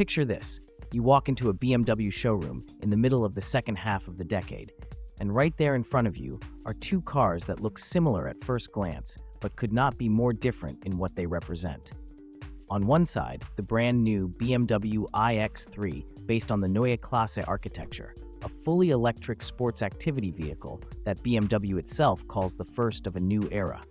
Picture this. You walk into a BMW showroom in the middle of the second half of the decade, and right there in front of you are two cars that look similar at first glance, but could not be more different in what they represent. On one side, the brand new BMW iX3, based on the Neue Klasse architecture, a fully electric sports activity vehicle that BMW itself calls the first of a new era.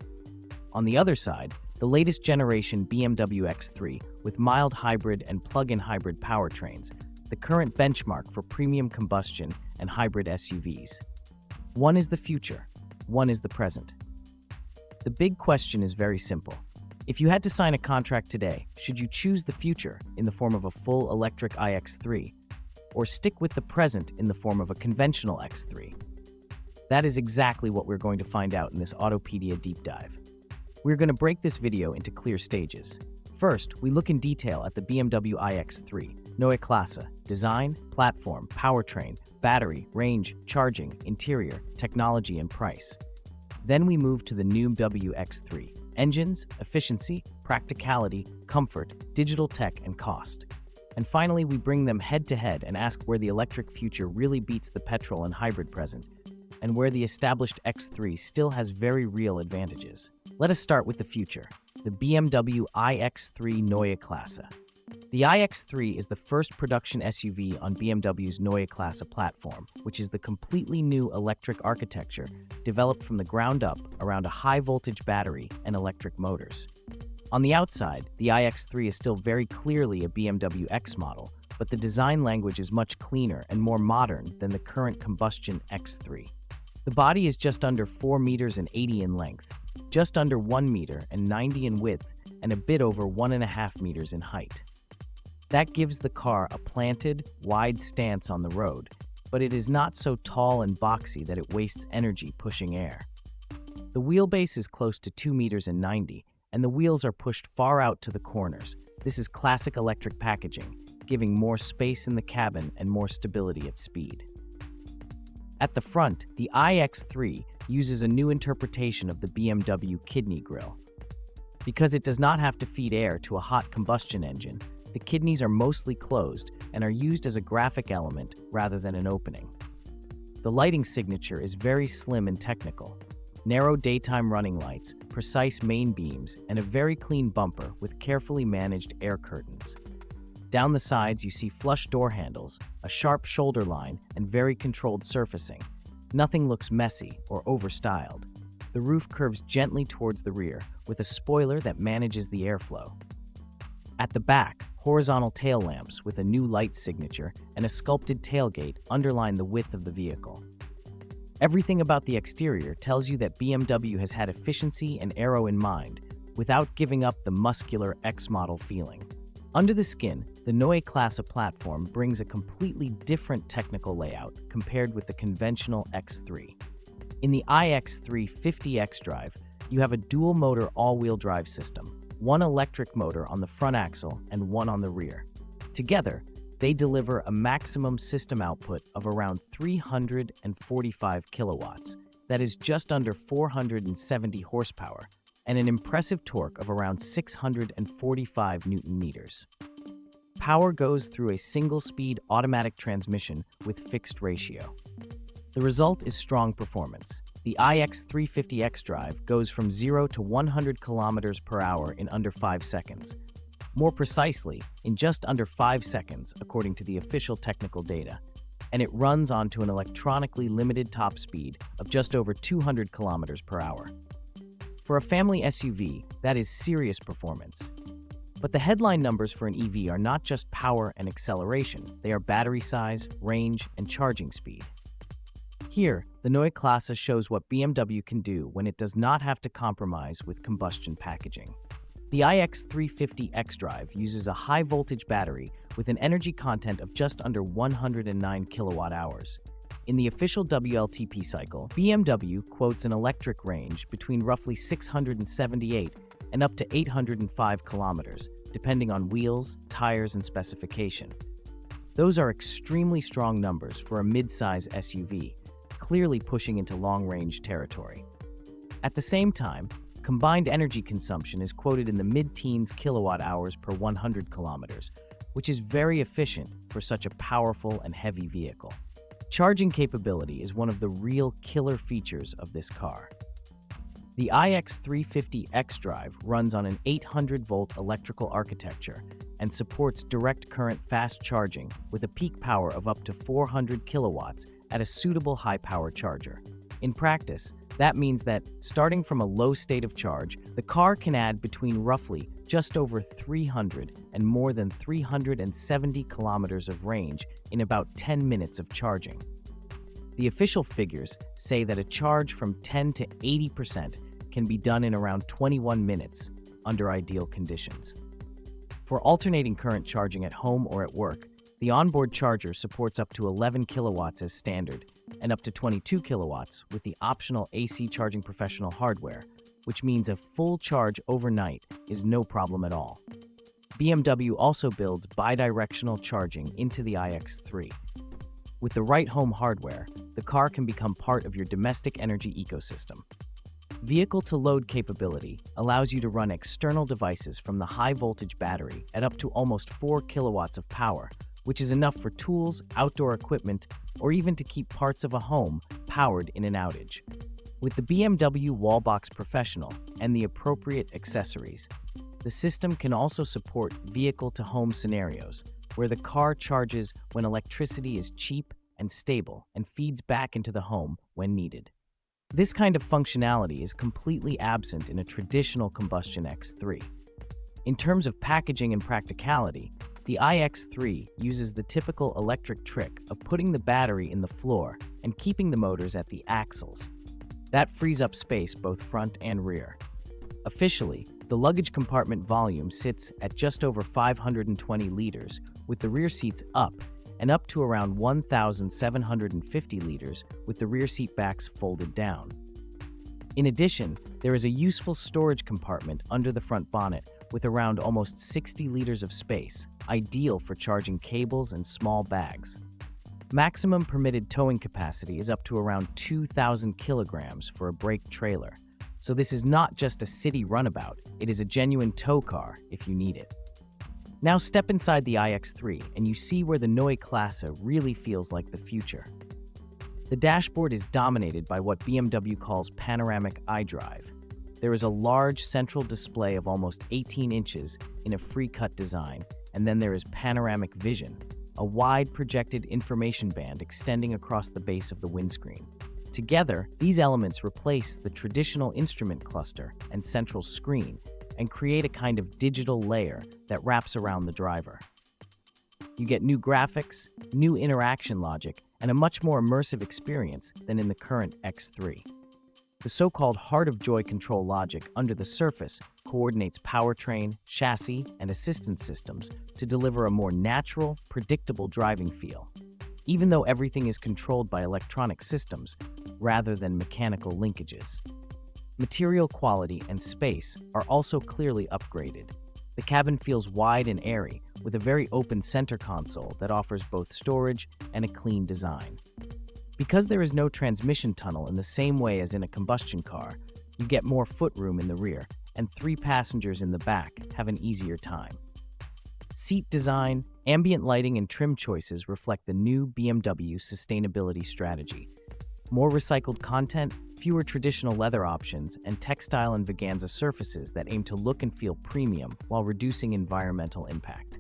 On the other side, the latest generation BMW X3 with mild hybrid and plug-in hybrid powertrains, the current benchmark for premium combustion and hybrid SUVs. One is the future, one is the present. The big question is very simple. If you had to sign a contract today, should you choose the future in the form of a full electric iX3, or stick with the present in the form of a conventional X3? That is exactly what we're going to find out in this AutoPedia deep dive. We're going to break this video into clear stages. First, we look in detail at the BMW iX3, Neue Klasse, design, platform, powertrain, battery, range, charging, interior, technology, and price. Then we move to the new BMW X3, engines, efficiency, practicality, comfort, digital tech, and cost. And finally, we bring them head-to-head and ask where the electric future really beats the petrol and hybrid present, and where the established X3 still has very real advantages. Let us start with the future, the BMW iX3 Neue Klasse. The iX3 is the first production SUV on BMW's Neue Klasse platform, which is the completely new electric architecture developed from the ground up around a high-voltage battery and electric motors. On the outside, the iX3 is still very clearly a BMW X model, but the design language is much cleaner and more modern than the current combustion X3. The body is just under 4 meters and 80 in length, just under 1 meter and 90 in width, and a bit over 1.5 meters in height. That gives the car a planted, wide stance on the road, but it is not so tall and boxy that it wastes energy pushing air. The wheelbase is close to 2 meters and 90, and the wheels are pushed far out to the corners. This is classic electric packaging, giving more space in the cabin and more stability at speed. At the front, the iX3 uses a new interpretation of the BMW kidney grille. Because it does not have to feed air to a hot combustion engine, the kidneys are mostly closed and are used as a graphic element rather than an opening. The lighting signature is very slim and technical. Narrow daytime running lights, precise main beams, and a very clean bumper with carefully managed air curtains. Down the sides you see flush door handles, a sharp shoulder line, and very controlled surfacing. Nothing looks messy or overstyled. The roof curves gently towards the rear, with a spoiler that manages the airflow. At the back, horizontal tail lamps with a new light signature and a sculpted tailgate underline the width of the vehicle. Everything about the exterior tells you that BMW has had efficiency and aero in mind, without giving up the muscular X model feeling. Under the skin, the Neue Klasse platform brings a completely different technical layout compared with the conventional X3. In the iX3 50 xDrive, you have a dual-motor all-wheel drive system, one electric motor on the front axle and one on the rear. Together, they deliver a maximum system output of around 345 kilowatts, that is just under 470 horsepower, and an impressive torque of around 645 Newton-meters. Power goes through a single-speed automatic transmission with fixed ratio. The result is strong performance. The iX350 xDrive goes from 0 to 100 kilometers per hour in under 5 seconds. More precisely, in just under 5 seconds, according to the official technical data, and it runs onto an electronically limited top speed of just over 200 kilometers per hour. For a family SUV, that is serious performance. But the headline numbers for an EV are not just power and acceleration, they are battery size, range, and charging speed. Here, the Neue Klasse shows what BMW can do when it does not have to compromise with combustion packaging. The iX350 xDrive uses a high-voltage battery with an energy content of just under 109 kilowatt-hours. In the official WLTP cycle, BMW quotes an electric range between roughly 678 and up to 805 kilometers, depending on wheels, tires, and specification. Those are extremely strong numbers for a mid-size SUV, clearly pushing into long-range territory. At the same time, combined energy consumption is quoted in the mid-teens kilowatt-hours per 100 kilometers, which is very efficient for such a powerful and heavy vehicle. Charging capability is one of the real killer features of this car. The iX350 xDrive runs on an 800-volt electrical architecture and supports direct current fast charging with a peak power of up to 400 kilowatts at a suitable high-power charger. In practice, that means that, starting from a low state of charge, the car can add between roughly just over 300 and more than 370 kilometers of range in about 10 minutes of charging. The official figures say that a charge from 10 to 80% can be done in around 21 minutes under ideal conditions. For alternating current charging at home or at work, the onboard charger supports up to 11 kilowatts as standard and up to 22 kilowatts with the optional AC Charging Professional hardware, which means a full charge overnight is no problem at all. BMW also builds bidirectional charging into the iX3. With the right home hardware, the car can become part of your domestic energy ecosystem. Vehicle-to-load capability allows you to run external devices from the high-voltage battery at up to almost 4 kilowatts of power, which is enough for tools, outdoor equipment, or even to keep parts of a home powered in an outage. With the BMW Wallbox Professional and the appropriate accessories, the system can also support vehicle-to-home scenarios, where the car charges when electricity is cheap and stable and feeds back into the home when needed. This kind of functionality is completely absent in a traditional combustion X3. In terms of packaging and practicality, the iX3 uses the typical electric trick of putting the battery in the floor and keeping the motors at the axles. That frees up space both front and rear. Officially, the luggage compartment volume sits at just over 520 liters, with the rear seats up and up to around 1,750 liters with the rear seat backs folded down. In addition, there is a useful storage compartment under the front bonnet with around almost 60 liters of space, ideal for charging cables and small bags. Maximum permitted towing capacity is up to around 2,000 kilograms for a brake trailer. So this is not just a city runabout, it is a genuine tow car if you need it. Now step inside the iX3 and you see where the Neue Klasse really feels like the future. The dashboard is dominated by what BMW calls panoramic iDrive. There is a large central display of almost 18 inches in a free-cut design, and then there is Panoramic Vision, a wide projected information band extending across the base of the windscreen. Together, these elements replace the traditional instrument cluster and central screen and create a kind of digital layer that wraps around the driver. You get new graphics, new interaction logic, and a much more immersive experience than in the current X3. The so-called heart-of-joy control logic under the surface coordinates powertrain, chassis, and assistance systems to deliver a more natural, predictable driving feel, even though everything is controlled by electronic systems rather than mechanical linkages. Material quality and space are also clearly upgraded. The cabin feels wide and airy, with a very open center console that offers both storage and a clean design. Because there is no transmission tunnel in the same way as in a combustion car, you get more footroom in the rear, and 3 passengers in the back have an easier time. Seat design, ambient lighting, and trim choices reflect the new BMW sustainability strategy. More recycled content, fewer traditional leather options, and textile and Veganza surfaces that aim to look and feel premium while reducing environmental impact.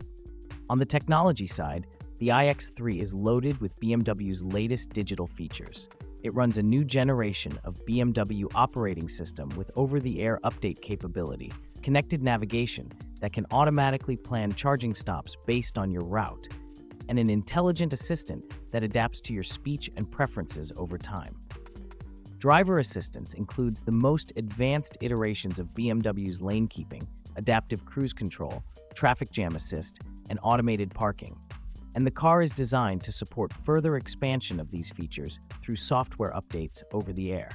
On the technology side, the iX3 is loaded with BMW's latest digital features. It runs a new generation of BMW operating system with over-the-air update capability, connected navigation that can automatically plan charging stops based on your route, and an intelligent assistant that adapts to your speech and preferences over time. Driver assistance includes the most advanced iterations of BMW's lane keeping, adaptive cruise control, traffic jam assist, and automated parking. And the car is designed to support further expansion of these features through software updates over the air.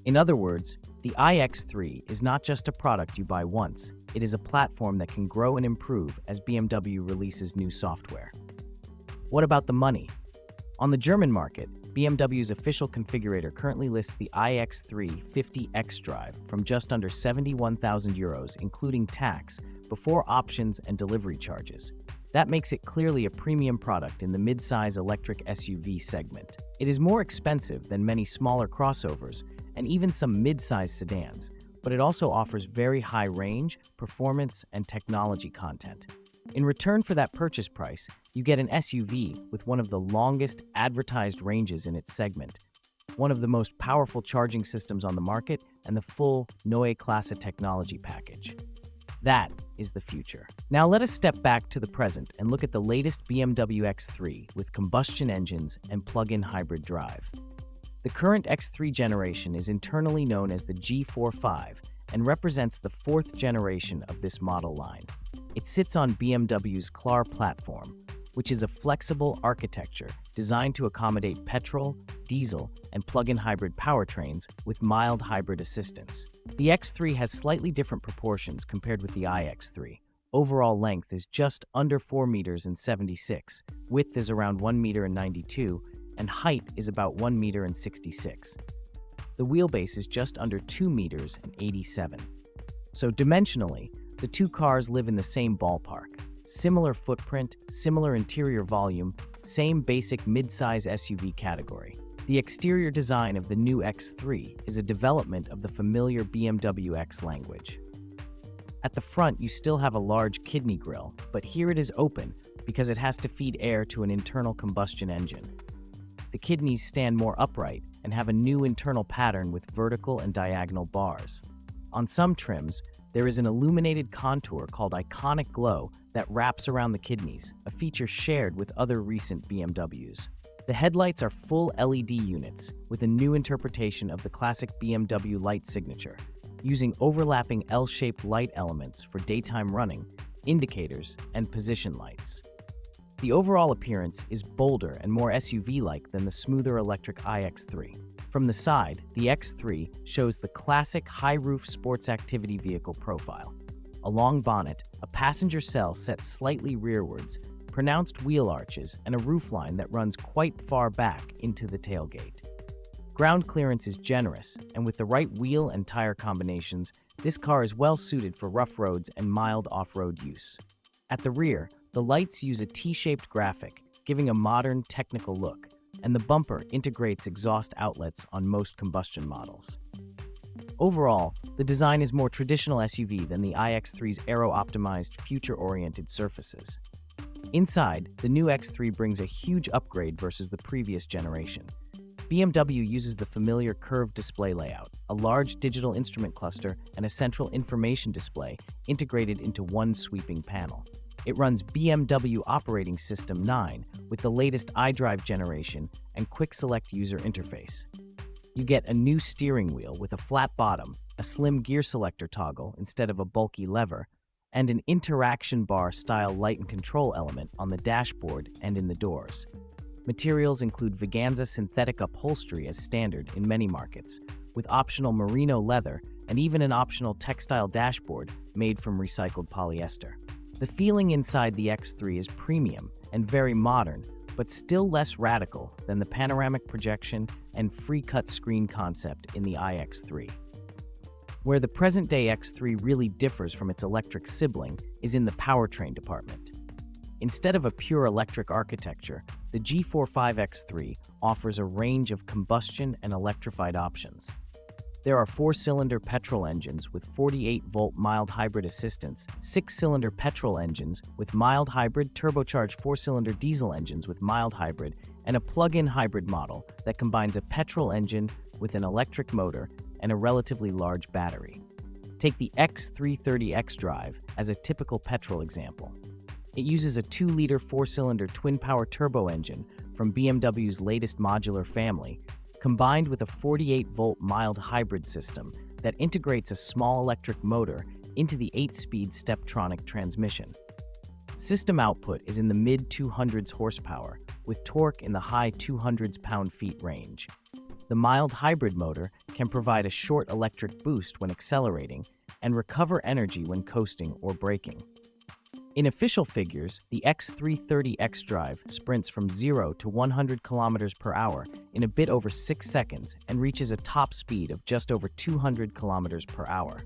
In other words, the iX3 is not just a product you buy once, it is a platform that can grow and improve as BMW releases new software. What about the money? On the German market, BMW's official configurator currently lists the iX3 50 xDrive from just under 71,000 euros, including tax, before options and delivery charges. That makes it clearly a premium product in the mid-size electric SUV segment. It is more expensive than many smaller crossovers and even some mid-size sedans, but it also offers very high range, performance, and technology content. In return for that purchase price, you get an SUV with one of the longest advertised ranges in its segment, one of the most powerful charging systems on the market, and the full Neue Klasse technology package. That is the future. Now let us step back to the present and look at the latest BMW X3 with combustion engines and plug-in hybrid drive. The current X3 generation is internally known as the G45 and represents the fourth generation of this model line. It sits on BMW's CLAR platform, which is a flexible architecture designed to accommodate petrol, diesel, and plug-in hybrid powertrains with mild hybrid assistance. The X3 has slightly different proportions compared with the iX3. Overall length is just under 4 meters and 76, width is around 1 meter and 92, and height is about 1 meter and 66. The wheelbase is just under 2 meters and 87. So dimensionally, the two cars live in the same ballpark. Similar footprint, similar interior volume, same basic mid-size SUV category. The exterior design of the new X3 is a development of the familiar BMW X language. At the front, you still have a large kidney grille, but here it is open because it has to feed air to an internal combustion engine. The kidneys stand more upright and have a new internal pattern with vertical and diagonal bars. On some trims, there is an illuminated contour called Iconic Glow that wraps around the kidneys, a feature shared with other recent BMWs. The headlights are full LED units with a new interpretation of the classic BMW light signature, using overlapping L-shaped light elements for daytime running, indicators, and position lights. The overall appearance is bolder and more SUV-like than the smoother electric iX3. From the side, the X3 shows the classic high-roof sports activity vehicle profile. A long bonnet, a passenger cell set slightly rearwards, pronounced wheel arches, and a roofline that runs quite far back into the tailgate. Ground clearance is generous, and with the right wheel and tire combinations, this car is well suited for rough roads and mild off-road use. At the rear, the lights use a T-shaped graphic, giving a modern, technical look, and the bumper integrates exhaust outlets on most combustion models. Overall, the design is more traditional SUV than the iX3's aero-optimized, future-oriented surfaces. Inside, the new X3 brings a huge upgrade versus the previous generation. BMW uses the familiar curved display layout, a large digital instrument cluster, and a central information display integrated into one sweeping panel. It runs BMW Operating System 9 with the latest iDrive generation and quick select user interface. You get a new steering wheel with a flat bottom, a slim gear selector toggle instead of a bulky lever, and an interaction bar style light and control element on the dashboard and in the doors. Materials include Veganza synthetic upholstery as standard in many markets, with optional merino leather and even an optional textile dashboard made from recycled polyester. The feeling inside the X3 is premium and very modern, but still less radical than the panoramic projection and free-cut screen concept in the iX3. Where the present-day X3 really differs from its electric sibling is in the powertrain department. Instead of a pure electric architecture, the G45 X3 offers a range of combustion and electrified options. There are 4-cylinder petrol engines with 48-volt mild hybrid assistance, 6-cylinder petrol engines with mild hybrid, turbocharged 4-cylinder diesel engines with mild hybrid, and a plug-in hybrid model that combines a petrol engine with an electric motor and a relatively large battery. Take the X330 xDrive as a typical petrol example. It uses a 2-liter 4-cylinder twin-power turbo engine from BMW's latest modular family, combined with a 48-volt mild hybrid system that integrates a small electric motor into the 8-speed Steptronic transmission. System output is in the mid-200s horsepower, with torque in the high 200s pound-feet range. The mild hybrid motor can provide a short electric boost when accelerating and recover energy when coasting or braking. In official figures, the X330 xDrive sprints from 0 to 100 km per hour in a bit over 6 seconds and reaches a top speed of just over 200 km per hour.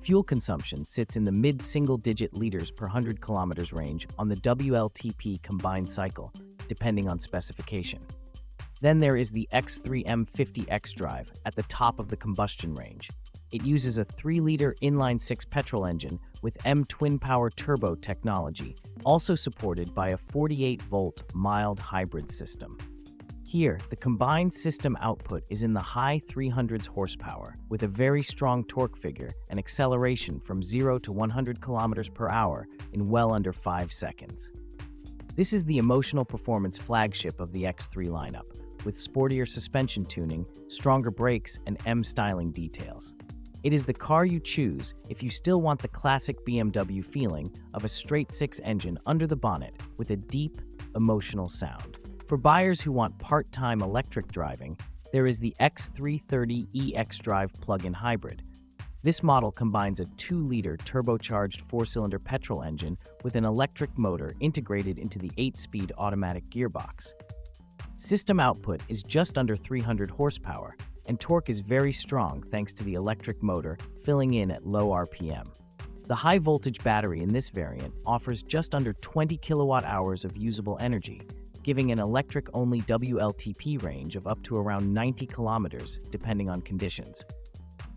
Fuel consumption sits in the mid-single-digit liters per 100 kilometers range on the WLTP combined cycle, depending on specification. Then there is the X3 M50 xDrive at the top of the combustion range. It uses a 3-liter inline-six petrol engine with M twin-power turbo technology, also supported by a 48-volt mild hybrid system. Here, the combined system output is in the high 300s horsepower, with a very strong torque figure and acceleration from 0 to 100 kilometers per hour in well under 5 seconds. This is the emotional performance flagship of the X3 lineup, with sportier suspension tuning, stronger brakes, and M-styling details. It is the car you choose if you still want the classic BMW feeling of a straight-six engine under the bonnet with a deep, emotional sound. For buyers who want part-time electric driving, there is the X330 iXDrive plug-in hybrid. This model combines a 2-liter turbocharged 4-cylinder petrol engine with an electric motor integrated into the 8-speed automatic gearbox. System output is just under 300 horsepower, and torque is very strong thanks to the electric motor filling in at low RPM. The high-voltage battery in this variant offers just under 20 kilowatt-hours of usable energy, giving an electric-only WLTP range of up to around 90 kilometers, depending on conditions.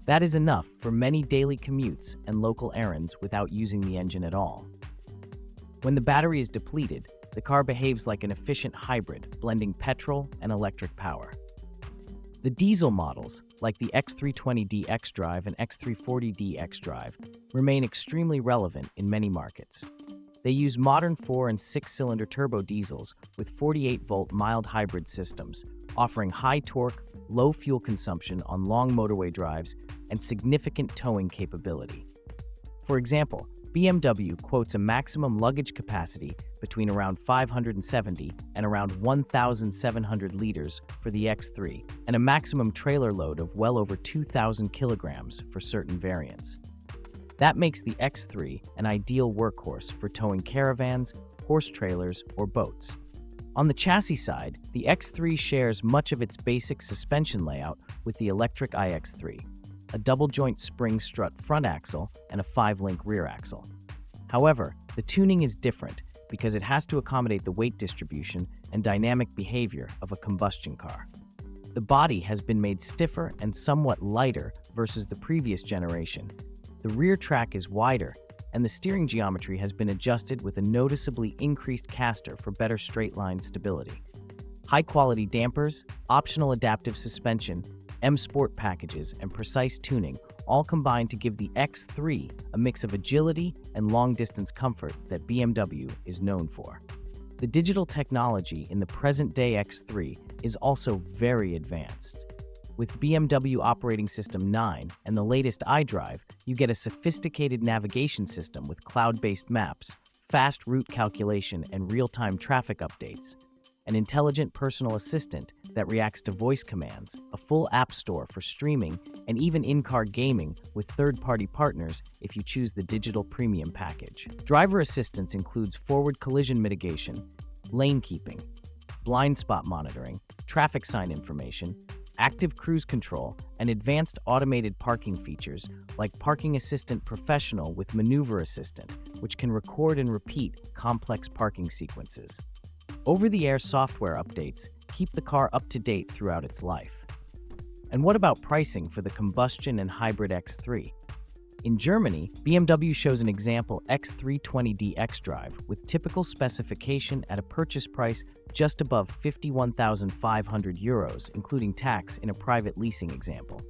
That is enough for many daily commutes and local errands without using the engine at all. When the battery is depleted, the car behaves like an efficient hybrid, blending petrol and electric power. The diesel models, like the X320D xDrive and X340D xDrive, remain extremely relevant in many markets. They use modern 4- and 6-cylinder turbo diesels with 48-volt mild hybrid systems, offering high torque, low fuel consumption on long motorway drives, and significant towing capability. For example, BMW quotes a maximum luggage capacity between around 570 and around 1,700 liters for the X3, and a maximum trailer load of well over 2,000 kilograms for certain variants. That makes the X3 an ideal workhorse for towing caravans, horse trailers, or boats. On the chassis side, the X3 shares much of its basic suspension layout with the electric iX3, a double-joint spring strut front axle and a 5-link rear axle. However, the tuning is different because it has to accommodate the weight distribution and dynamic behavior of a combustion car. The body has been made stiffer and somewhat lighter versus the previous generation. The rear track is wider, and the steering geometry has been adjusted with a noticeably increased caster for better straight-line stability. High-quality dampers, optional adaptive suspension, M Sport packages, and precise tuning all combine to give the X3 a mix of agility and long-distance comfort that BMW is known for. The digital technology in the present-day X3 is also very advanced. With BMW Operating System 9 and the latest iDrive, you get a sophisticated navigation system with cloud-based maps, fast route calculation, and real-time traffic updates, an intelligent personal assistant that reacts to voice commands, a full app store for streaming, and even in-car gaming with third-party partners if you choose the digital premium package. Driver assistance includes forward collision mitigation, lane keeping, blind spot monitoring, traffic sign information, active cruise control, and advanced automated parking features like Parking Assistant Professional with Maneuver Assistant, which can record and repeat complex parking sequences. Over-the-air software updates keep the car up to date throughout its life. And what about pricing for the combustion and hybrid X3? In Germany, BMW shows an example X320D xDrive with typical specification at a purchase price just above 51,500 euros, including tax in a private leasing example.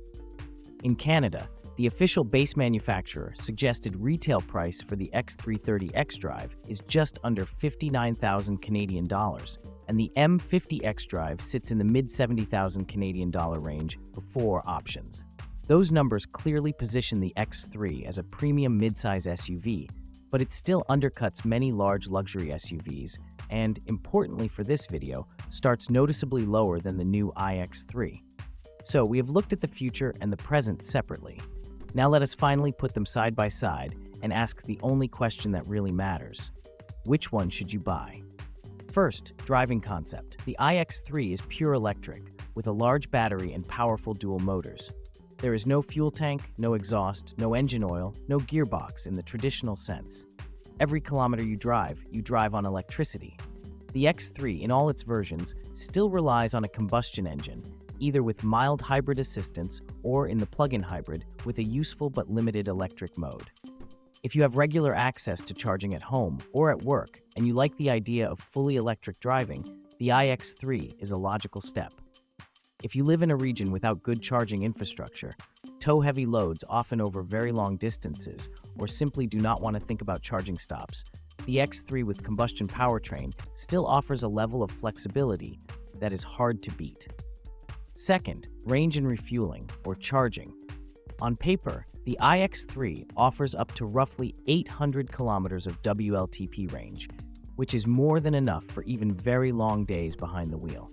In Canada, the official base manufacturer suggested retail price for the X330 xDrive is just under 59,000 Canadian dollars, and the M50 xDrive sits in the mid-70,000 Canadian dollar range before options. Those numbers clearly position the X3 as a premium midsize SUV, but it still undercuts many large luxury SUVs and, importantly for this video, starts noticeably lower than the new iX3. So we have looked at the future and the present separately. Now let us finally put them side by side and ask the only question that really matters. Which one should you buy? First, driving concept. The iX3 is pure electric, with a large battery and powerful dual motors. There is no fuel tank, no exhaust, no engine oil, no gearbox in the traditional sense. Every kilometer you drive on electricity. The X3, in all its versions, still relies on a combustion engine, either with mild hybrid assistance or in the plug-in hybrid with a useful but limited electric mode. If you have regular access to charging at home or at work and you like the idea of fully electric driving, the iX3 is a logical step. If you live in a region without good charging infrastructure, tow heavy loads often over very long distances, or simply do not want to think about charging stops, the X3 with combustion powertrain still offers a level of flexibility that is hard to beat. Second, range and refueling, or charging. On paper, the iX3 offers up to roughly 800 kilometers of WLTP range, which is more than enough for even very long days behind the wheel.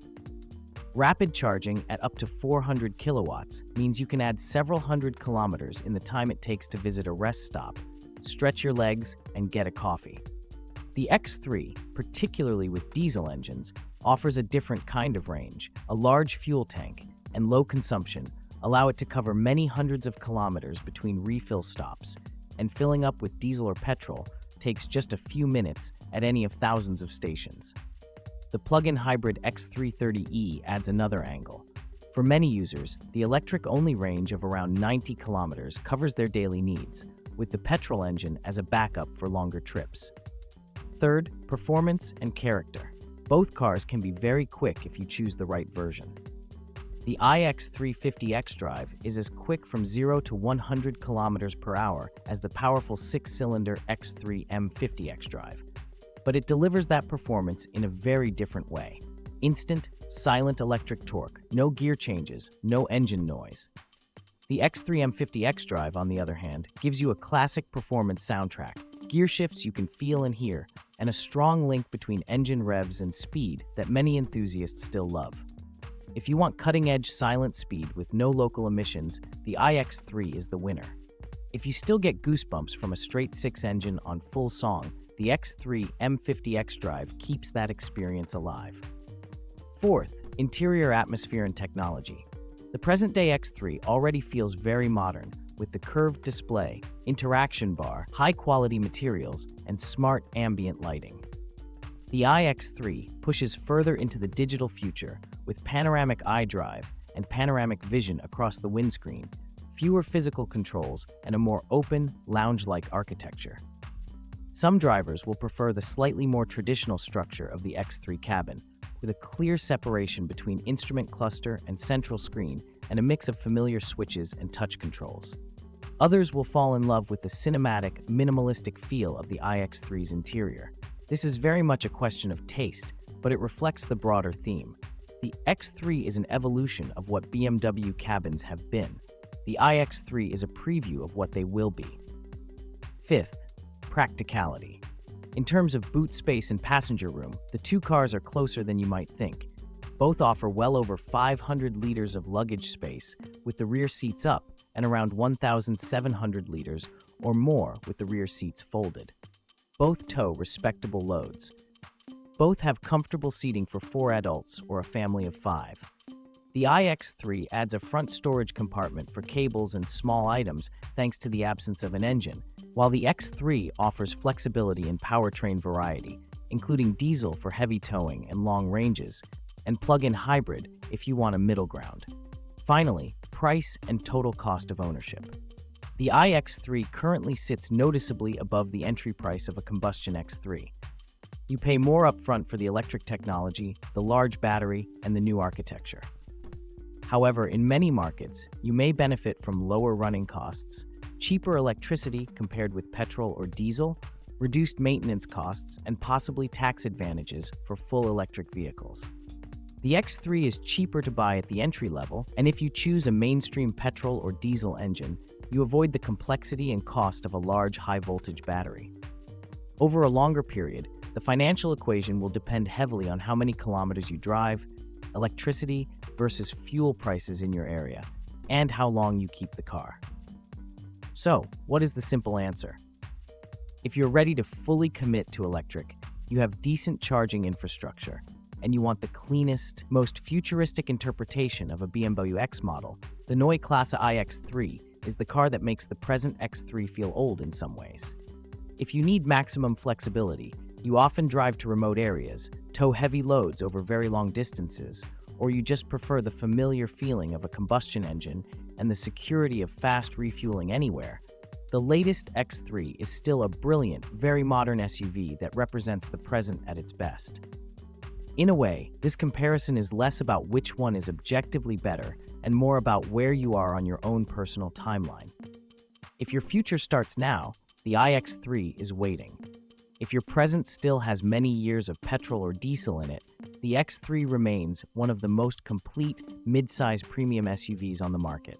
Rapid charging at up to 400 kilowatts means you can add several hundred kilometers in the time it takes to visit a rest stop, stretch your legs, and get a coffee. The X3, particularly with diesel engines, offers a different kind of range. A large fuel tank and low consumption allow it to cover many hundreds of kilometers between refill stops, and filling up with diesel or petrol takes just a few minutes at any of thousands of stations. The plug-in hybrid X330e adds another angle. For many users, the electric-only range of around 90 kilometers covers their daily needs, with the petrol engine as a backup for longer trips. Third, performance and character. Both cars can be very quick if you choose the right version. The iX3 50xDrive is as quick from 0 to 100 kilometers per hour as the powerful 6-cylinder X3 M50xDrive. But it delivers that performance in a very different way. Instant, silent electric torque, no gear changes, no engine noise. The X3 M50xDrive, on the other hand, gives you a classic performance soundtrack, gear shifts you can feel and hear, and a strong link between engine revs and speed that many enthusiasts still love. If you want cutting-edge silent speed with no local emissions, the iX3 is the winner. If you still get goosebumps from a straight 6 engine on full song, the X3 M50xDrive keeps that experience alive. Fourth, interior atmosphere and technology. The present-day X3 already feels very modern, with the curved display, interaction bar, high-quality materials, and smart ambient lighting. The iX3 pushes further into the digital future with panoramic iDrive and panoramic vision across the windscreen, fewer physical controls, and a more open, lounge-like architecture. Some drivers will prefer the slightly more traditional structure of the X3 cabin, with a clear separation between instrument cluster and central screen and a mix of familiar switches and touch controls. Others will fall in love with the cinematic, minimalistic feel of the iX3's interior. This is very much a question of taste, but it reflects the broader theme. The X3 is an evolution of what BMW cabins have been. The iX3 is a preview of what they will be. Fifth, practicality. In terms of boot space and passenger room, the two cars are closer than you might think. Both offer well over 500 liters of luggage space with the rear seats up and around 1,700 liters or more with the rear seats folded. Both tow respectable loads. Both have comfortable seating for 4 adults or a family of 5. The iX3 adds a front storage compartment for cables and small items thanks to the absence of an engine, while the X3 offers flexibility in powertrain variety, including diesel for heavy towing and long ranges, and plug-in hybrid if you want a middle ground. Finally, price and total cost of ownership. The iX3 currently sits noticeably above the entry price of a combustion X3. You pay more upfront for the electric technology, the large battery, and the new architecture. However, in many markets, you may benefit from lower running costs, cheaper electricity compared with petrol or diesel, reduced maintenance costs, and possibly tax advantages for full electric vehicles. The X3 is cheaper to buy at the entry level, and if you choose a mainstream petrol or diesel engine, you avoid the complexity and cost of a large high-voltage battery. Over a longer period, the financial equation will depend heavily on how many kilometers you drive, electricity versus fuel prices in your area, and how long you keep the car. So, what is the simple answer? If you're ready to fully commit to electric, you have decent charging infrastructure, and you want the cleanest, most futuristic interpretation of a BMW X model, the Neue Klasse iX3 is the car that makes the present X3 feel old in some ways. If you need maximum flexibility, you often drive to remote areas, tow heavy loads over very long distances, or you just prefer the familiar feeling of a combustion engine and the security of fast refueling anywhere, the latest X3 is still a brilliant, very modern SUV that represents the present at its best. In a way, this comparison is less about which one is objectively better and more about where you are on your own personal timeline. If your future starts now, the iX3 is waiting. If your present still has many years of petrol or diesel in it, the X3 remains one of the most complete mid-size premium SUVs on the market.